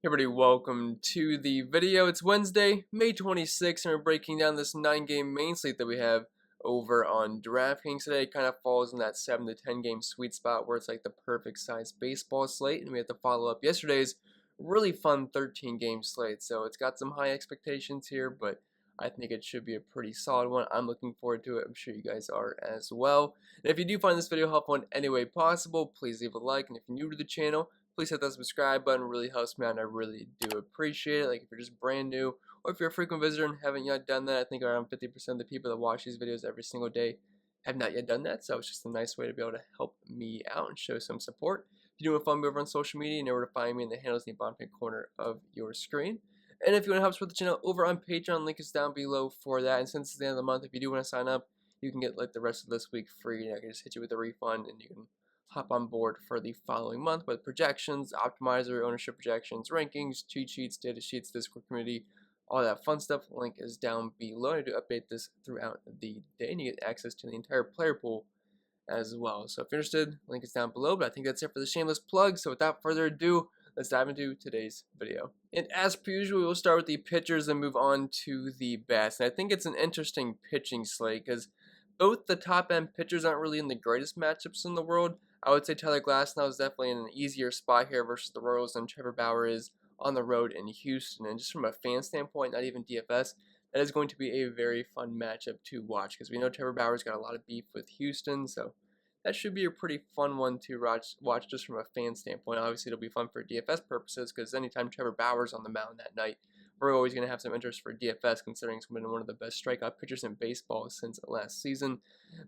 Hey everybody, welcome to the video. It's Wednesday, May 26th, and we're breaking down this 9-game main slate that we have over on DraftKings today. It kind of falls in that 7 to 10 game sweet spot where it's like the perfect size baseball slate, and we have to follow up yesterday's really fun 13-game slate. So it's got some high expectations here, but I think it should be a pretty solid one. I'm looking forward to it. I'm sure you guys are as well. And if you do find this video helpful in any way possible, please leave a like. And if you're new to the channel, please hit that subscribe button. It really helps me out, and I really do appreciate it. Like if you're just brand new, or if you're a frequent visitor and haven't yet done that, I think around 50% of the people that watch these videos every single day have not yet done that. So it's just a nice way to be able to help me out and show some support. If you do want to follow me over on social media, you know where to find me, in the handles in the bottom right corner of your screen. And if you want to help support the channel over on Patreon, link is down below for that. And since it's the end of the month, if you do want to sign up, you can get like the rest of this week free. I can just hit you with a refund, and you can hop on board for the following month with projections, optimizer, ownership projections, rankings, cheat sheets, data sheets, Discord community, all that fun stuff. Link is down below. I do update this throughout the day, and you get access to the entire player pool as well. So if you're interested, link is down below. But I think that's it for the shameless plug. So without further ado, let's dive into today's video. And as per usual, we'll start with the pitchers and move on to the bats. And I think it's an interesting pitching slate because both the top end pitchers aren't really in the greatest matchups in the world. I would say Tyler Glasnow is definitely in an easier spot here versus the Royals than Trevor Bauer is on the road in Houston. And just from a fan standpoint, not even DFS, that is going to be a very fun matchup to watch because we know Trevor Bauer's got a lot of beef with Houston. So that should be a pretty fun one to watch just from a fan standpoint. Obviously, it'll be fun for DFS purposes because anytime Trevor Bauer's on the mound that night, we're always going to have some interest for DFS, considering he's been one of the best strikeout pitchers in baseball since last season.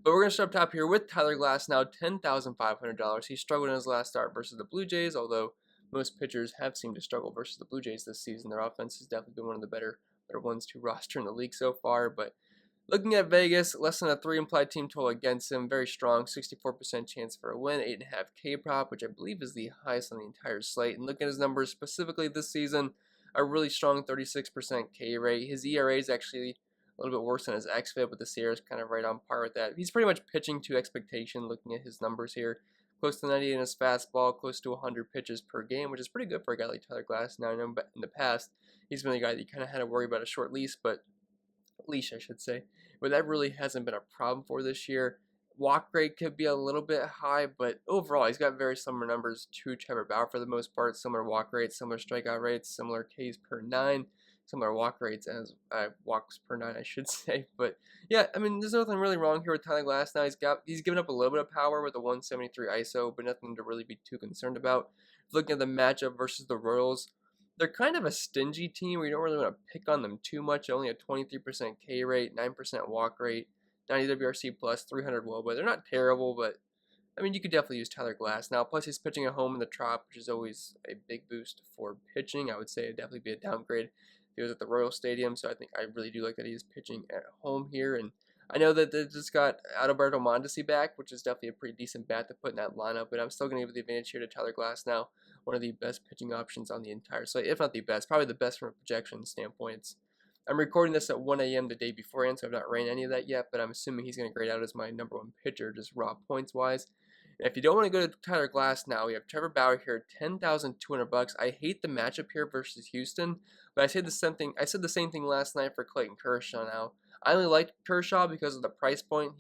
But we're going to start up top here with Tyler Glasnow, $10,500. He struggled in his last start versus the Blue Jays, although most pitchers have seemed to struggle versus the Blue Jays this season. Their offense has definitely been one of the better ones to roster in the league so far. But looking at Vegas, less than a 3 implied team total against him. Very strong, 64% chance for a win, 8.5 K prop, which I believe is the highest on the entire slate. And looking at his numbers specifically this season, a really strong 36% K rate. His ERA is actually a little bit worse than his xFIP, but the SIERA is kind of right on par with that. He's pretty much pitching to expectation looking at his numbers here. Close to 90 in his fastball, close to 100 pitches per game, which is pretty good for a guy like Tyler Glasnow. I know in the past, he's been a guy that you kind of had to worry about a short leash, but I should say. But that really hasn't been a problem for this year. Walk rate could be a little bit high, but overall, he's got very similar numbers to Trevor Bauer for the most part. Similar walk rates, similar strikeout rates, similar Ks per 9, similar walk rates as walks per 9, I should say. But yeah, I mean, there's nothing really wrong here with Tyler Glasnow. He's given up a little bit of power with a 173 ISO, but nothing to really be too concerned about. Looking at the matchup versus the Royals, they're kind of a stingy team where you don't really want to pick on them too much. Only a 23% K rate, 9% walk rate, 90 WRC plus, 300 WOBA. They're not terrible, but I mean, you could definitely use Tyler Glasnow. Plus, he's pitching at home in the Trop, which is always a big boost for pitching. I would say it'd definitely be a downgrade if he was at the Royal Stadium. So I really do like that he is pitching at home here. And I know that they just got Adalberto Mondesi back, which is definitely a pretty decent bat to put in that lineup. But I'm still going to give the advantage here to Tyler Glasnow, one of the best pitching options on the entire slate, if not the best, probably the best from a projection standpoint. I'm recording this at 1 a.m. the day beforehand, so I've not ran any of that yet, but I'm assuming he's going to grade out as my number 1 pitcher, just raw points-wise. And if you don't want to go to Tyler Glasnow, we have Trevor Bauer here, $10,200. I hate the matchup here versus Houston, but I said the same thing last night for Clayton Kershaw now. I only liked Kershaw because of the price point.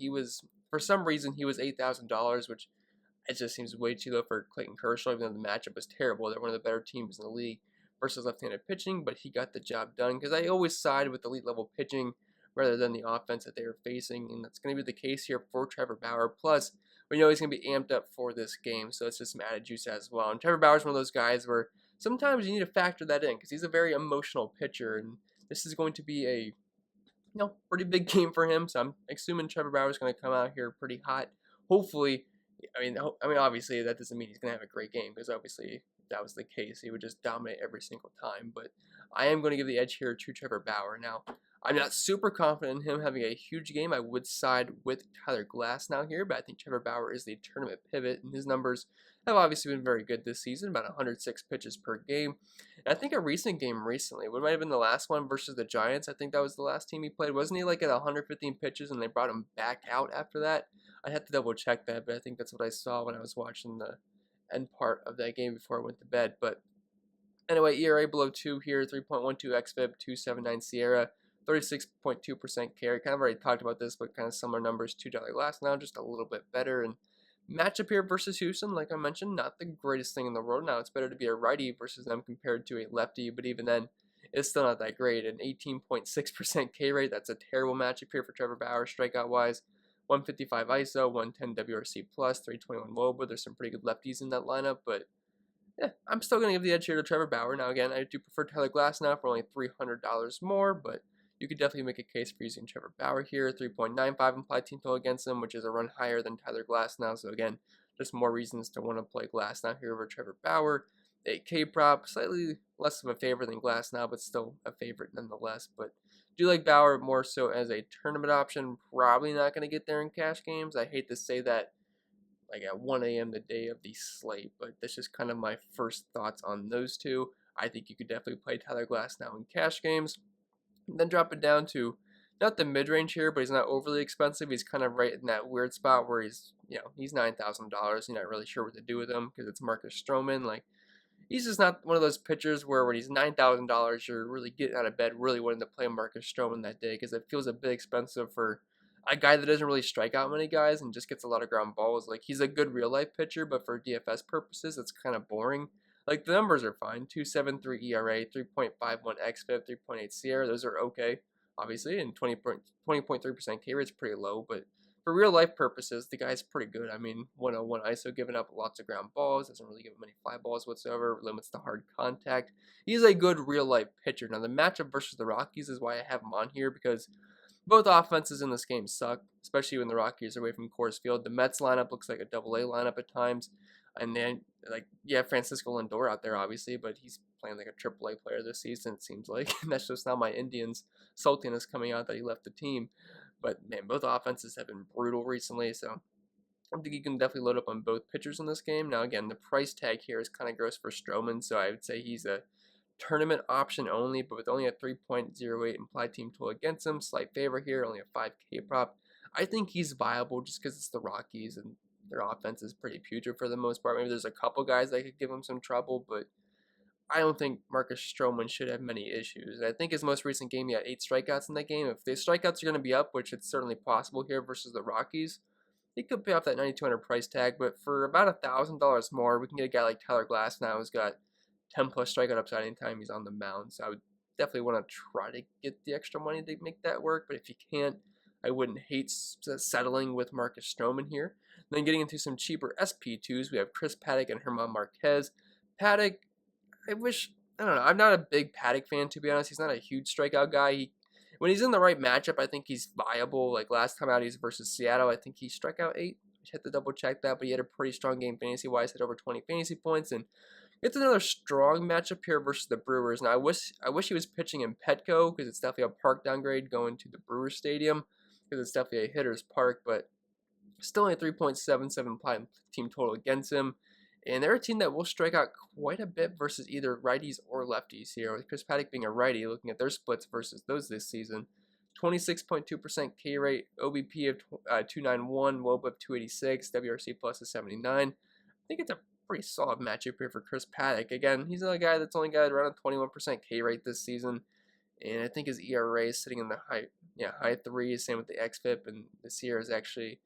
For some reason, he was $8,000, which it just seems way too low for Clayton Kershaw, even though the matchup was terrible. They're one of the better teams in the league versus left-handed pitching, but he got the job done because I always side with elite-level pitching rather than the offense that they were facing, and that's going to be the case here for Trevor Bauer. Plus, we know he's going to be amped up for this game, so it's just some added juice as well. And Trevor Bauer's one of those guys where sometimes you need to factor that in because he's a very emotional pitcher, and this is going to be a pretty big game for him. So I'm assuming Trevor Bauer is going to come out here pretty hot. Hopefully, I mean, obviously that doesn't mean he's going to have a great game because obviously if that was the case, he would just dominate every single time. But I am going to give the edge here to Trevor Bauer. Now, I'm not super confident in him having a huge game. I would side with Tyler Glasnow here, but I think Trevor Bauer is the tournament pivot, and his numbers have obviously been very good this season, about 106 pitches per game. And I think a recent game recently, what might have been the last one versus the Giants, I think that was the last team he played. Wasn't he like at 115 pitches and they brought him back out after that? I'd have to double check that, but I think that's what I saw when I was watching the end part of that game before I went to bed. But Anyway, ERA below 2 here, 3.12 xFIP, 2.79 Sierra, 36.2% carry. Kind of already talked about this, but kind of similar numbers to Jelly Glass now, just a little bit better. And matchup here versus Houston, like I mentioned, not the greatest thing in the world. Now it's better to be a righty versus them compared to a lefty, but even then, it's still not that great. An 18.6% K rate, that's a terrible matchup here for Trevor Bauer, strikeout-wise. 155 ISO, 110 WRC+, 321 WOBA. There's some pretty good lefties in that lineup, but yeah, I'm still going to give the edge here to Trevor Bauer. Now, again, I do prefer Tyler Glass now for only $300 more, but you could definitely make a case for using Trevor Bauer here. 3.95 implied team total against him, which is a run higher than Tyler Glass now. So, again, just more reasons to want to play Glass now here over Trevor Bauer. 8K prop, slightly less of a favorite than Glass now, but still a favorite nonetheless. But do like Bauer more so as a tournament option. Probably not going to get there in cash games. I hate to say that like at 1 a.m. the day of the slate, but that's just kind of my first thoughts on those two. I think you could definitely play Tyler Glass now in cash games. And then drop it down to not the mid-range here, but he's not overly expensive. He's kind of right in that weird spot where he's $9,000. You're not really sure what to do with him because it's Marcus Stroman. Like, he's just not one of those pitchers where when he's $9,000, you're really getting out of bed, really wanting to play Marcus Stroman that day because it feels a bit expensive for a guy that doesn't really strike out many guys and just gets a lot of ground balls. Like, he's a good real-life pitcher, but for DFS purposes, it's kind of boring. Like, the numbers are fine. 2.73 ERA, 3.51 xFIP, 3.8 Sierra. Those are okay, obviously, and 20.3% K rate's pretty low, but for real-life purposes, the guy's pretty good. I mean, 101 ISO, giving up lots of ground balls, doesn't really give him any fly balls whatsoever, limits the hard contact. He's a good real-life pitcher. Now, the matchup versus the Rockies is why I have him on here, because both offenses in this game suck, especially when the Rockies are away from Coors Field. The Mets lineup looks like a AA lineup at times. And then, Francisco Lindor out there, obviously, but he's playing like a AAA player this season, it seems like. And that's just now my Indians saltiness coming out that he left the team. But, man, both offenses have been brutal recently, so I think you can definitely load up on both pitchers in this game. Now, again, the price tag here is kind of gross for Stroman, so I would say he's a tournament option only, but with only a 3.08 implied team total against him, slight favor here, only a 5K prop. I think he's viable just because it's the Rockies and their offense is pretty putrid for the most part. Maybe there's a couple guys that could give him some trouble, but I don't think Marcus Stroman should have many issues. I think his most recent game, he had 8 strikeouts in that game. If the strikeouts are going to be up, which it's certainly possible here versus the Rockies, he could pay off that $9,200 price tag, but for about $1,000 more, we can get a guy like Tyler Glass now who's got 10 plus strikeout upside anytime he's on the mound. So I would definitely want to try to get the extra money to make that work. But if you can't, I wouldn't hate settling with Marcus Stroman here. And then getting into some cheaper SP2s, we have Chris Paddack and German Marquez. Paddack, I don't know. I'm not a big Paddack fan, to be honest. He's not a huge strikeout guy. When he's in the right matchup, I think he's viable. Like last time out, he's versus Seattle. I think he struck out 8. I had to double check that, but he had a pretty strong game fantasy-wise. Had over 20 fantasy points, and it's another strong matchup here versus the Brewers. Now, I wish he was pitching in Petco because it's definitely a park downgrade going to the Brewers Stadium because it's definitely a hitter's park, but still only 3.77 implied team total against him. And they're a team that will strike out quite a bit versus either righties or lefties here. With Chris Paddack being a righty, looking at their splits versus those this season. 26.2% K rate, OBP of 291, WOBA of 286, WRC plus of 79. I think it's a pretty solid matchup here for Chris Paddack. Again, he's a guy that's only got around a 21% K rate this season. And I think his ERA is sitting in the high threes, same with the xFIP, and this year is actually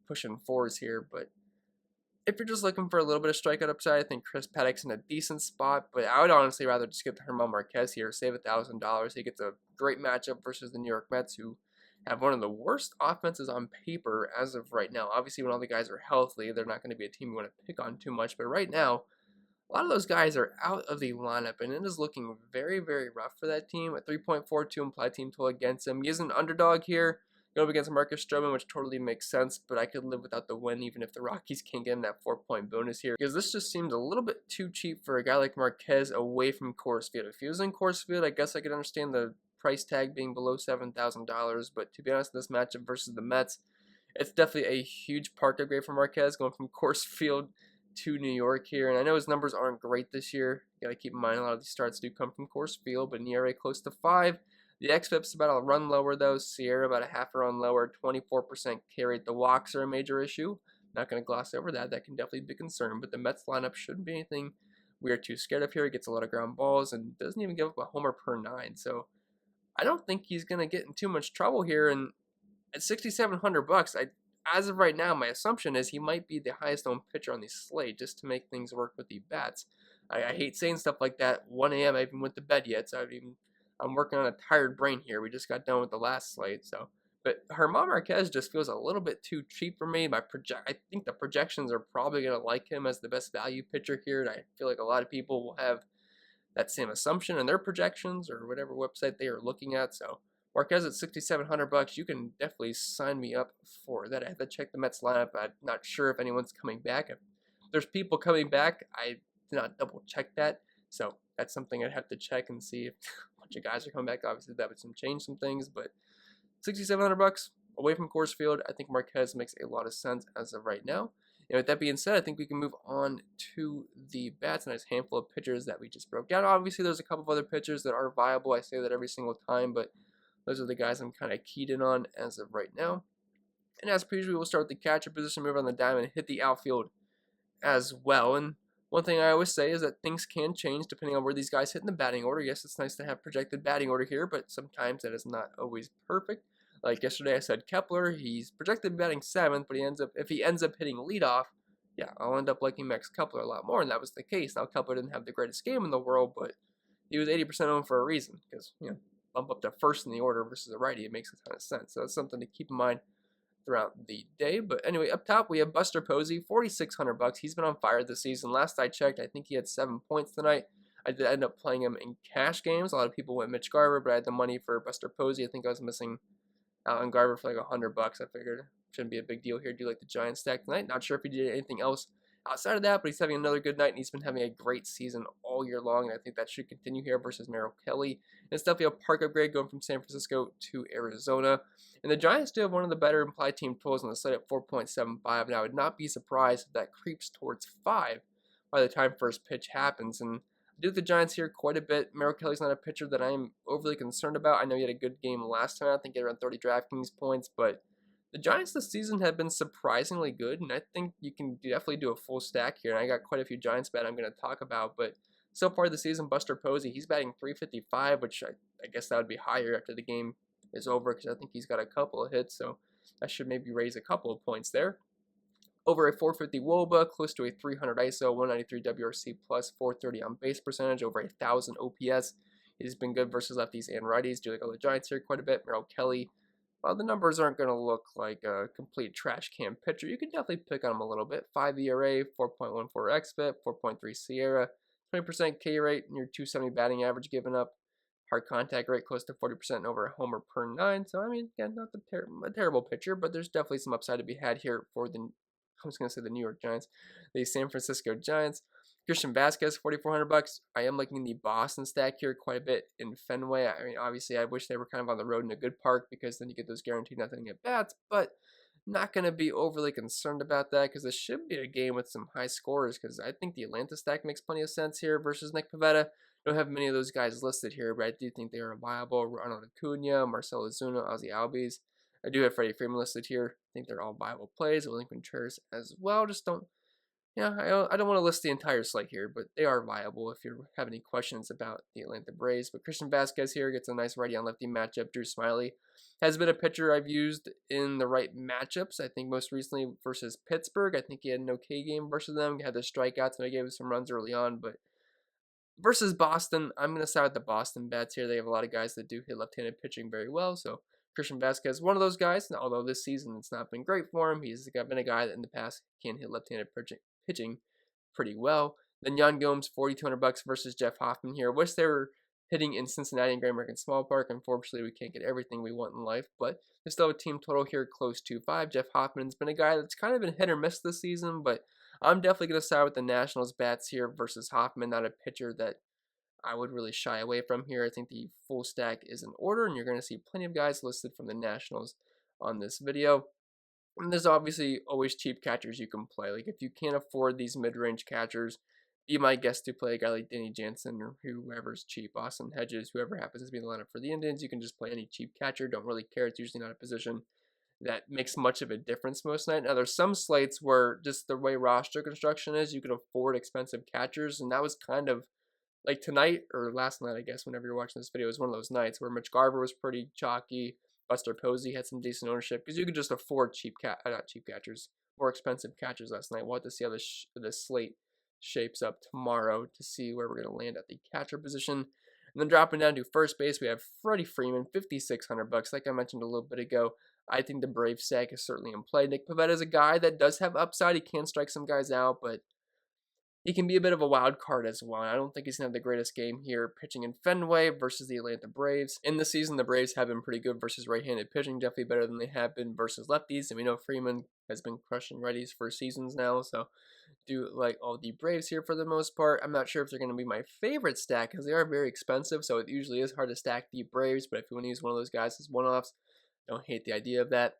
pushing 4s here, but if you're just looking for a little bit of strikeout upside, I think Chris Paddack's in a decent spot, but I would honestly rather just get the German Marquez here, save $1,000. He gets a great matchup versus the New York Mets, who have one of the worst offenses on paper as of right now. Obviously, when all the guys are healthy, they're not going to be a team you want to pick on too much, but right now, a lot of those guys are out of the lineup, and it is looking very, very rough for that team. At 3.42 implied team total against him. He is an underdog here, going up against Marcus Stroman, which totally makes sense, but I could live without the win even if the Rockies can't get him that 4-point bonus here, because this just seems a little bit too cheap for a guy like Marquez away from Coors Field. If he was in Coors Field, I guess I could understand the price tag being below $7,000, but to be honest, in this matchup versus the Mets, it's definitely a huge park upgrade for Marquez, going from Coors Field to New York here. And I know his numbers aren't great this year. You got to keep in mind a lot of these starts do come from Coors Field, but an ERA close to 5. The xFIP's about a run lower, though. Sierra about a half a run lower, 24% K rate. The walks are a major issue. Not going to gloss over that. That can definitely be a concern, but the Mets lineup shouldn't be anything we are too scared of here. He gets a lot of ground balls and doesn't even give up a homer per 9. So I don't think he's going to get in too much trouble here. And at $6,700, as of right now, my assumption is he might be the highest owned pitcher on the slate just to make things work with the bats. I hate saying stuff like that. 1 a.m. I haven't went to bed yet, so I'm working on a tired brain here. We just got done with the last slate, so. But German Marquez just feels a little bit too cheap for me. I think the projections are probably going to like him as the best value pitcher here, and I feel like a lot of people will have that same assumption in their projections or whatever website they are looking at. So Marquez at $6,700, you can definitely sign me up for that. I have to check the Mets lineup. I'm not sure if anyone's coming back. If there's people coming back, I did not double check that. So that's something I'd have to check and see if a bunch of guys are coming back. Obviously, that would change some things, but $6,700 away from Coors Field, I think Marquez makes a lot of sense as of right now. And with that being said, I think we can move on to the bats, and there's a handful of pitchers that we just broke down. Obviously, there's a couple of other pitchers that are viable. I say that every single time, but those are the guys I'm kind of keyed in on as of right now. And as per usual, we'll start with the catcher position, move on the diamond, and hit the outfield as well. And one thing I always say is that things can change depending on where these guys hit in the batting order. Yes, it's nice to have projected batting order here, but sometimes that is not always perfect. Like yesterday, I said Kepler, he's projected batting 7th, but if he ends up hitting leadoff, yeah, I'll end up liking Max Kepler a lot more, and that was the case. Now, Kepler didn't have the greatest game in the world, but he was 80% owned for a reason, because, bump up to first in the order versus a righty, it makes a ton of sense. So that's something to keep in mind throughout the day. But anyway, up top, we have Buster Posey, $4,600. He's been on fire this season. Last I checked, I think he had 7 points tonight. I did end up playing him in cash games. A lot of people went Mitch Garver, but I had the money for Buster Posey. I think I was missing Alan Garver for like $100. I figured shouldn't be a big deal here. Do like the Giants stack tonight. Not sure if he did anything else outside of that, but he's having another good night, and he's been having a great season all year long, and I think that should continue here versus Merrill Kelly. And it's definitely a park upgrade going from San Francisco to Arizona. And the Giants do have one of the better implied team totals on the site at 4.75, and I would not be surprised if that creeps towards 5 by the time first pitch happens. And I do the Giants here quite a bit. Merrill Kelly's not a pitcher that I'm overly concerned about. I know he had a good game last time. I think he had around 30 DraftKings points, but the Giants this season have been surprisingly good, and I think you can definitely do a full stack here. And I got quite a few Giants bet I'm going to talk about, but so far this season, Buster Posey, he's batting .355, which I guess that would be higher after the game is over because I think he's got a couple of hits, so that should maybe raise a couple of points there. Over a .450 WOBA, close to a 300 ISO, 193 WRC plus, 430 on base percentage, over 1,000 OPS. He's been good versus lefties and righties. Do like all the Giants here quite a bit. Merrill Kelly, while the numbers aren't going to look like a complete trash can pitcher, you can definitely pick on him a little bit. 5 ERA, 4.14 xFIP, 4.3 Sierra, 20% K rate, and your 270 batting average given up. Hard contact rate close to 40% over a homer per 9. So, I mean, again, not a terrible pitcher, but there's definitely some upside to be had here for I was going to say the New York Giants, the San Francisco Giants. Christian Vasquez, $4,400. I am liking the Boston stack here quite a bit in Fenway. I mean, obviously, I wish they were kind of on the road in a good park because then you get those guaranteed nothing at bats, but not going to be overly concerned about that because this should be a game with some high scores because I think the Atlanta stack makes plenty of sense here versus Nick Pivetta. Don't have many of those guys listed here, but I do think they are viable. Ronald Acuna, Marcell Ozuna, Ozzy Albies. I do have Freddie Freeman listed here. I think they're all viable plays. William Contreras as well. Just don't, I don't want to list the entire slate here, but they are viable if you have any questions about the Atlanta Braves. But Christian Vasquez here gets a nice righty on lefty matchup. Drew Smyly has been a pitcher I've used in the right matchups. I think most recently versus Pittsburgh. I think he had an okay game versus them. He had the strikeouts and they gave us some runs early on, but versus Boston, I'm going to side with the Boston bats here. They have a lot of guys that do hit left-handed pitching very well, so Christian Vasquez, one of those guys, although this season it's not been great for him. He's been a guy that in the past can hit left-handed pitching pretty well. Then Yan Gomes, $4,200 versus Jeff Hoffman here. Wish they were hitting in Cincinnati and Great American Small Park. Unfortunately, we can't get everything we want in life, but there's still a team total here close to 5. Jeff Hoffman's been a guy that's kind of been hit or miss this season, but I'm definitely going to side with the Nationals bats here versus Hoffman, not a pitcher that I would really shy away from here. I think the full stack is in order, and you're going to see plenty of guys listed from the Nationals on this video. And there's obviously always cheap catchers you can play. Like if you can't afford these mid-range catchers, be my guess to play a guy like Danny Jansen or whoever's cheap, Austin Hedges, whoever happens to be in the lineup for the Indians. You can just play any cheap catcher. Don't really care. It's usually not a position that makes much of a difference most night. Now, there's some slates where just the way roster construction is, you can afford expensive catchers, and that was kind of like tonight or last night, I guess, whenever you're watching this video, was one of those nights where Mitch Garver was pretty chalky. Buster Posey had some decent ownership because you could just afford not cheap catchers, more expensive catchers last night. We'll have to see how the slate shapes up tomorrow to see where we're going to land at the catcher position. And then dropping down to first base, we have Freddie Freeman, $5,600. Like I mentioned a little bit ago, I think the Brave stack is certainly in play. Nick Pivetta is a guy that does have upside. He can strike some guys out, but he can be a bit of a wild card as well. I don't think he's going to have the greatest game here pitching in Fenway versus the Atlanta Braves. In the season, the Braves have been pretty good versus right-handed pitching, definitely better than they have been versus lefties. And we know Freeman has been crushing righties for seasons now, so do like all the Braves here for the most part. I'm not sure if they're going to be my favorite stack because they are very expensive, so it usually is hard to stack the Braves, but if you want to use one of those guys as one-offs, don't hate the idea of that.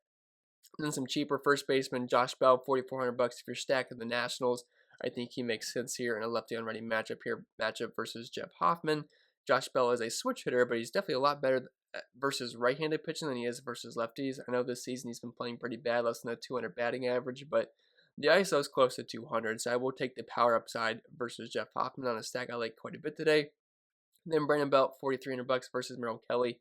And then some cheaper first baseman, Josh Bell, $4,400 if you're stacking the Nationals. I think he makes sense here in a lefty on righty matchup versus Jeff Hoffman. Josh Bell is a switch hitter, but he's definitely a lot better versus right-handed pitching than he is versus lefties. I know this season he's been playing pretty bad, less than a 200 batting average, but the ISO is close to 200, so I will take the power upside versus Jeff Hoffman on a stack I like quite a bit today. Then Brandon Belt, $4,300 versus Merrill Kelly.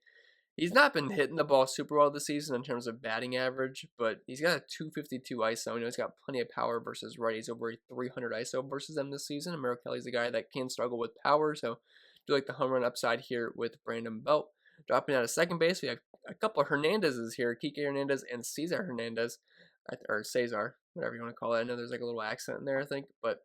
He's not been hitting the ball super well this season in terms of batting average, but he's got a 252 ISO. You know, he's got plenty of power versus righties, over a 300 ISO versus them this season. And Merrill Kelly's a guy that can struggle with power, so I do like the home run upside here with Brandon Belt. Dropping out of second base, we have a couple of Hernandezes here, Kike Hernandez and Cesar Hernandez, or Cesar, whatever you want to call it. I know there's like a little accent in there, I think, but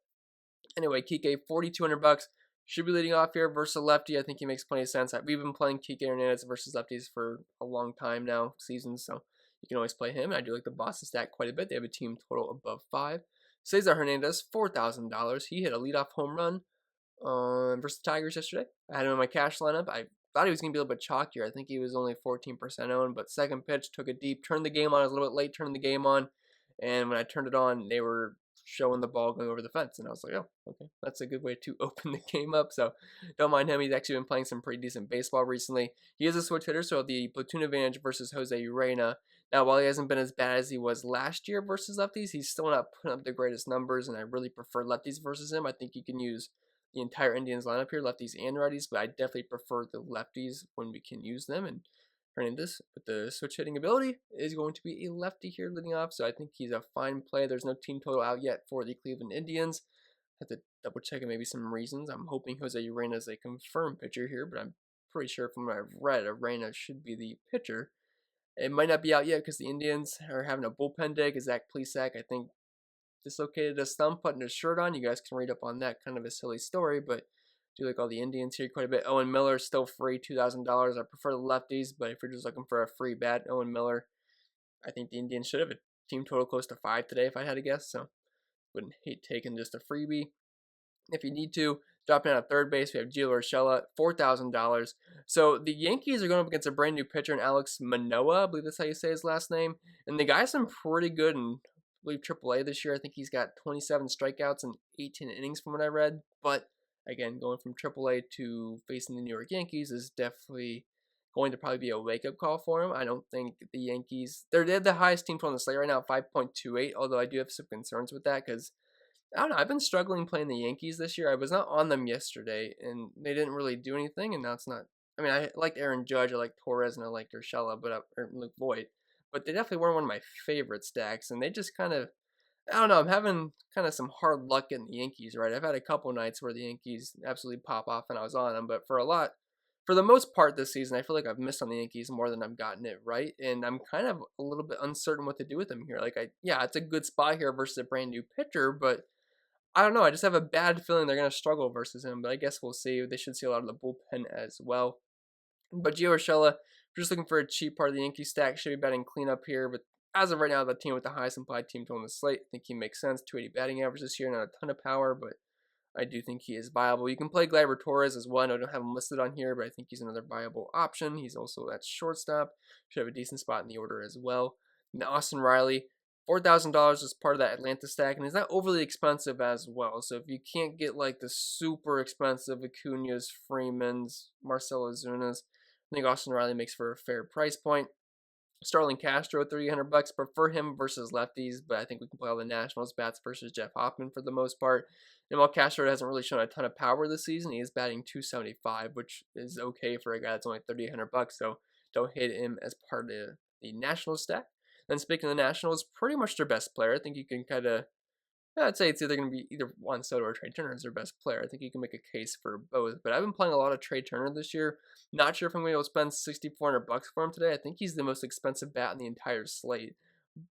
anyway, Kike, $4,200. Should be leading off here versus a lefty. I think he makes plenty of sense. We've been playing Kike Hernandez versus lefties for a long time now, seasons, so you can always play him. I do like the Boston stack quite a bit. They have a team total above 5. Cesar Hernandez, $4,000. He hit a leadoff home run versus the Tigers yesterday. I had him in my cash lineup. I thought he was going to be a little bit chalkier. I think he was only 14% owned, but second pitch, took it deep, turned the game on. I was a little bit late turning the game on, and when I turned it on, they were showing the ball going over the fence, and I was like, oh, okay, that's a good way to open the game up, so don't mind him. He's actually been playing some pretty decent baseball recently. He is a switch hitter, so the platoon advantage versus Jose Urena. Now, while he hasn't been as bad as he was last year versus lefties, he's still not putting up the greatest numbers, and I really prefer lefties versus him. I think you can use the entire Indians lineup here, lefties and righties, but I definitely prefer the lefties when we can use them, and Hernandez, with the switch hitting ability, is going to be a lefty here leading off, so I think he's a fine play. There's no team total out yet for the Cleveland Indians. I have to double check maybe some reasons. I'm hoping Jose Urena is a confirmed pitcher here, but I'm pretty sure from what I've read, Urena should be the pitcher. It might not be out yet because the Indians are having a bullpen day because Zach Plesac, I think, dislocated his thumb putting his shirt on. You guys can read up on that, kind of a silly story, but do like all the Indians here quite a bit. Owen Miller is still free, $2,000. I prefer the lefties, but if you're just looking for a free bat, Owen Miller, I think the Indians should have a team total close to 5 today if I had to guess, so wouldn't hate taking just a freebie. If you need to, dropping out of third base, we have Gio Urshela, $4,000. So the Yankees are going up against a brand new pitcher in Alex Manoah, I believe that's how you say his last name, and the guy's been pretty good in, I believe, AAA this year. I think he's got 27 strikeouts and 18 innings from what I read, but again, going from AAA to facing the New York Yankees is definitely going to probably be a wake-up call for him. I don't think the Yankees, they have the highest team total on the slate right now, 5.28, although I do have some concerns with that because, I don't know, I've been struggling playing the Yankees this year. I was not on them yesterday, and they didn't really do anything, and now it's not, I mean, I liked Aaron Judge, I liked Torres, and I liked Urshela, or Luke Voigt, but they definitely weren't one of my favorite stacks, and they just kind of, I don't know, I'm having kind of some hard luck getting the Yankees right. I've had a couple nights where the Yankees absolutely pop off and I was on them, but for the most part this season, I feel like I've missed on the Yankees more than I've gotten it right, and I'm kind of a little bit uncertain what to do with them here. Like, yeah, it's a good spot here versus a brand new pitcher, but I don't know. I just have a bad feeling they're going to struggle versus him, but I guess we'll see. They should see a lot of the bullpen as well. But Gio Urshela, if you're just looking for a cheap part of the Yankee stack, should be betting cleanup here, but as of right now, the team with the highest implied team total on the slate, I think he makes sense. 280 batting average this year, not a ton of power, but I do think he is viable. You can play Gleyber Torres as well. I don't have him listed on here, but I think he's another viable option. He's also at shortstop. Should have a decent spot in the order as well. Now, Austin Riley, $4,000 is part of that Atlanta stack, and he's not overly expensive as well. So if you can't get like the super expensive Acuñas, Freemans, Marcell Ozunas, I think Austin Riley makes for a fair price point. Starling Castro, $300. Prefer him versus lefties, but I think we can play all the Nationals bats versus Jeff Hoffman for the most part. And while Castro hasn't really shown a ton of power this season, he is batting 275, which is okay for a guy that's only $3,800. So don't hit him as part of the Nationals stack. Then speaking of the Nationals, pretty much their best player. I think you can kind of I'd say it's either going to be either Juan Soto or Trey Turner as their best player. I think you can make a case for both. But I've been playing a lot of Trey Turner this year. Not sure if I'm going to be able to spend $6,400 for him today. I think he's the most expensive bat in the entire slate.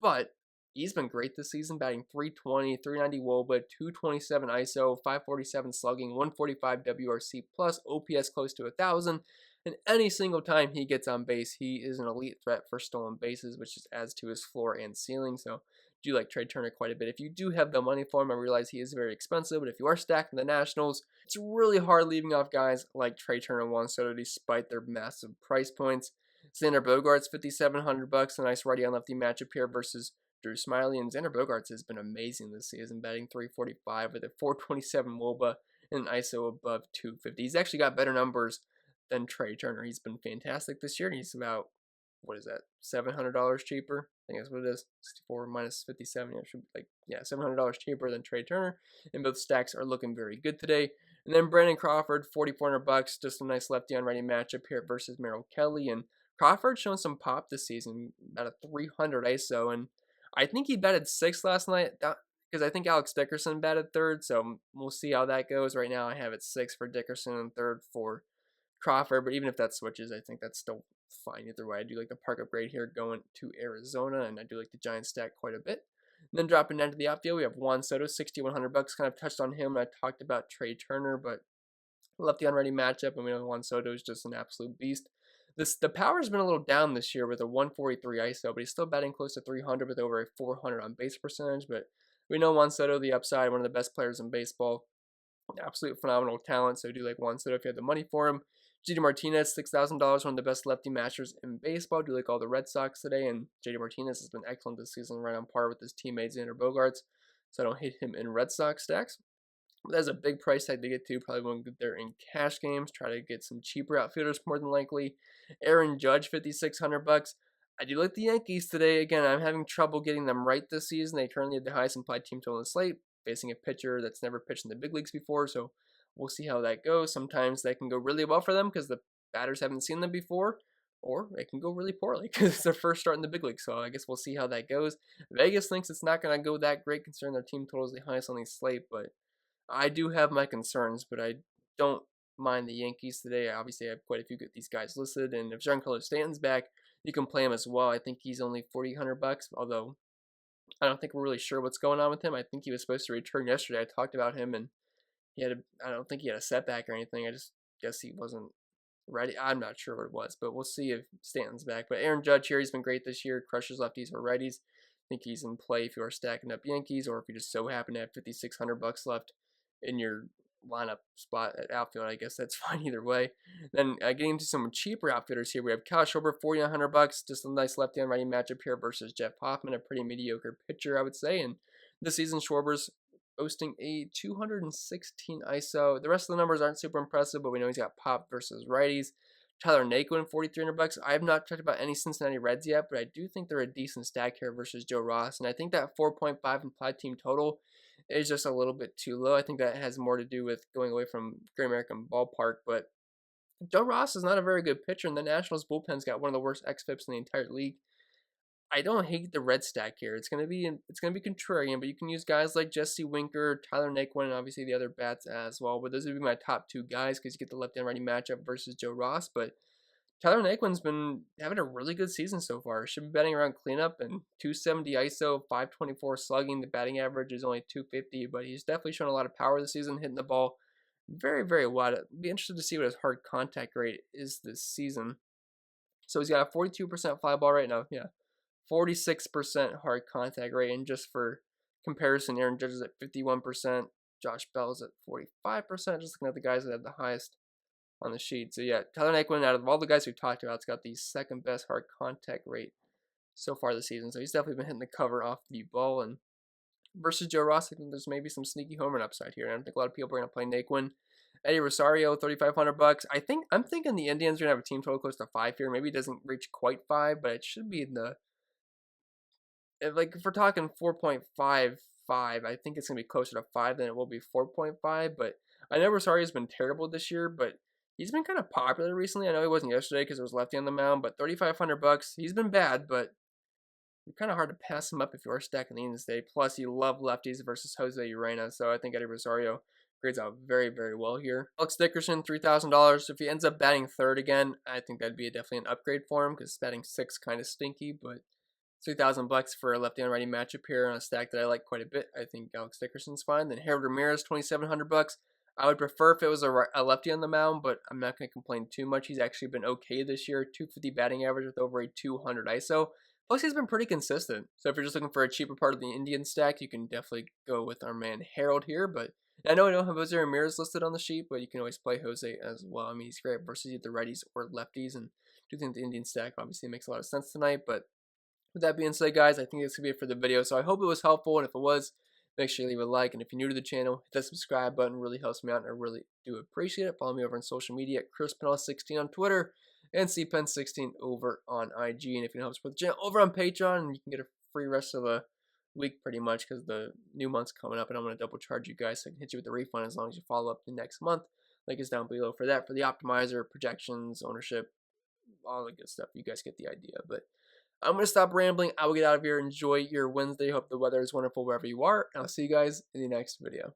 But he's been great this season, batting 320, 390 WOBA, 227 ISO, 547 slugging, 145 WRC plus, OPS close to 1,000. And any single time he gets on base, he is an elite threat for stolen bases, which just adds to his floor and ceiling. So do like Trey Turner quite a bit. If you do have the money for him, I realize he is very expensive, but if you are stacking the Nationals, it's really hard leaving off guys like Trey Turner and Juan Soto despite their massive price points. Xander Bogaerts, $5,700, a nice righty on lefty matchup here versus Drew Smyly, and Xander Bogaerts has been amazing this season, batting 345 with a 427 WOBA and an ISO above 250. He's actually got better numbers than Trey Turner. He's been fantastic this year, and he's about, what is that, $700 cheaper? I think that's what it is. 64 minus 57. Yeah, it should be like, yeah, $700 cheaper than Trey Turner. And both stacks are looking very good today. And then Brandon Crawford, $4,400. Just a nice lefty on righty matchup here versus Merrill Kelly. And Crawford showing some pop this season, about a 300 ISO. And I think he batted 6th last night because I think Alex Dickerson batted 3rd. So we'll see how that goes. Right now I have it 6 for Dickerson and 3rd for Crawford, but even if that switches, I think that's still fine either way. I do like the park upgrade here going to Arizona, and I do like the Giants stack quite a bit. And then dropping down to the outfield, we have Juan Soto, $6,100. Kind of touched on him, and I talked about Trey Turner, but lefty on ready matchup, and we know Juan Soto is just an absolute beast. The power's been a little down this year with a 143 ISO, but he's still batting close to 300 with over a 400 on base percentage. But we know Juan Soto, the upside, one of the best players in baseball. Absolute phenomenal talent, so I do like Juan Soto if you have the money for him. JD Martinez, $6,000, one of the best lefty matchers in baseball. Do like all the Red Sox today, and JD Martinez has been excellent this season, right on par with his teammate Xander Bogaerts, so I don't hate him in Red Sox stacks. But that's a big price tag to get to. Probably won't get there in cash games. Try to get some cheaper outfielders more than likely. Aaron Judge, $5,600. I do like the Yankees today. Again, I'm having trouble getting them right this season. They currently have the highest implied team total in the slate, facing a pitcher that's never pitched in the big leagues before, so we'll see how that goes. Sometimes that can go really well for them because the batters haven't seen them before, or it can go really poorly because it's their first start in the big league. So I guess we'll see how that goes. Vegas thinks it's not going to go that great considering their team total is the highest on the slate, but I do have my concerns, but I don't mind the Yankees today. Obviously, I have quite a few of these guys listed, and if Giancarlo Stanton's back, you can play him as well. I think he's only $4,000, although I don't think we're really sure what's going on with him. I think he was supposed to return yesterday. I talked about him, and I don't think he had a setback or anything. I just guess he wasn't ready. I'm not sure what it was, but we'll see if Stanton's back. But Aaron Judge here, he's been great this year. Crushes lefties or righties. I think he's in play if you are stacking up Yankees, or if you just so happen to have $5,600 left in your lineup spot at outfield. I guess that's fine either way. Then getting into some cheaper outfielders here, we have Kyle Schwarber, $4,900. Just a nice lefty on righty matchup here versus Jeff Hoffman, a pretty mediocre pitcher, I would say. And this season, Schwarber's boasting a 216 ISO. The rest of the numbers aren't super impressive, but we know he's got pop versus righties. Tyler Naquin, $4,300. I have not talked about any Cincinnati Reds yet, but I do think they're a decent stack here versus Joe Ross. And I think that 4.5 implied team total is just a little bit too low. I think that has more to do with going away from Great American Ballpark. But Joe Ross is not a very good pitcher, and the Nationals bullpen's got one of the worst xFIPs in the entire league. I don't hate the red stack here. It's gonna be contrarian, but you can use guys like Jesse Winker, Tyler Naquin, and obviously the other bats as well. But those would be my top two guys because you get the left and righty matchup versus Joe Ross. But Tyler Naquin's been having a really good season so far. Should be batting around cleanup and 270 ISO, 524 slugging. The batting average is only 250, but he's definitely shown a lot of power this season, hitting the ball very, very wide. I'd be interested to see what his hard contact rate is this season. So he's got a 42% fly ball right now. Yeah. 46% hard contact rate, and just for comparison, Aaron Judge is at 51%, Josh Bell's at 45%, just looking at the guys that have the highest on the sheet. So yeah, Tyler Naquin, out of all the guys we've talked about, has got the second best hard contact rate so far this season, so he's definitely been hitting the cover off the ball. And versus Joe Ross, I think there's maybe some sneaky home run upside here, and I think a lot of people are going to play Naquin Eddie Rosario, 3,500 bucks. I'm thinking the Indians are gonna have a team total close to 5 here. Maybe it doesn't reach quite 5, but it should be in the if we're talking 4.55, I think it's gonna be closer to 5 than it will be 4.5. But I know Rosario's been terrible this year, but he's been kind of popular recently. I know he wasn't yesterday because it was lefty on the mound, but 3,500 bucks. He's been bad, but it's kind of hard to pass him up if you are stacking the Indians today. Plus, you love lefties versus Jose Urena, so I think Eddie Rosario grades out very, very well here. Alex Dickerson, $3,000. If he ends up batting third again, I think that'd be definitely an upgrade for him because batting sixth kind of stinky, but 3,000 bucks for a lefty on righty matchup here on a stack that I like quite a bit. I think Alex Dickerson's fine. Then Harold Ramirez, 2,700 bucks. I would prefer if it was a lefty on the mound, but I'm not going to complain too much. He's actually been okay this year, 250 batting average with over a 200 ISO. Plus, he's been pretty consistent. So if you're just looking for a cheaper part of the Indian stack, you can definitely go with our man Harold here. But I know I don't have Jose Ramirez listed on the sheet, but you can always play Jose as well. I mean, he's great versus either righties or lefties, and I do think the Indian stack obviously makes a lot of sense tonight. But with that being said, guys, I think that's going to be it for the video. So I hope it was helpful, and if it was, make sure you leave a like. And if you're new to the channel, hit that subscribe button. It really helps me out, and I really do appreciate it. Follow me over on social media at Pennell16 on Twitter and cpen16 over on IG. And if you want to help support the channel over on Patreon, you can get a free rest of the week pretty much because the new month's coming up, and I'm going to double charge you guys so I can hit you with the refund as long as you follow up the next month. Link is down below for that, for the optimizer, projections, ownership, all the good stuff. You guys get the idea. But I'm going to stop rambling. I will get out of here. Enjoy your Wednesday. Hope the weather is wonderful wherever you are. And I'll see you guys in the next video.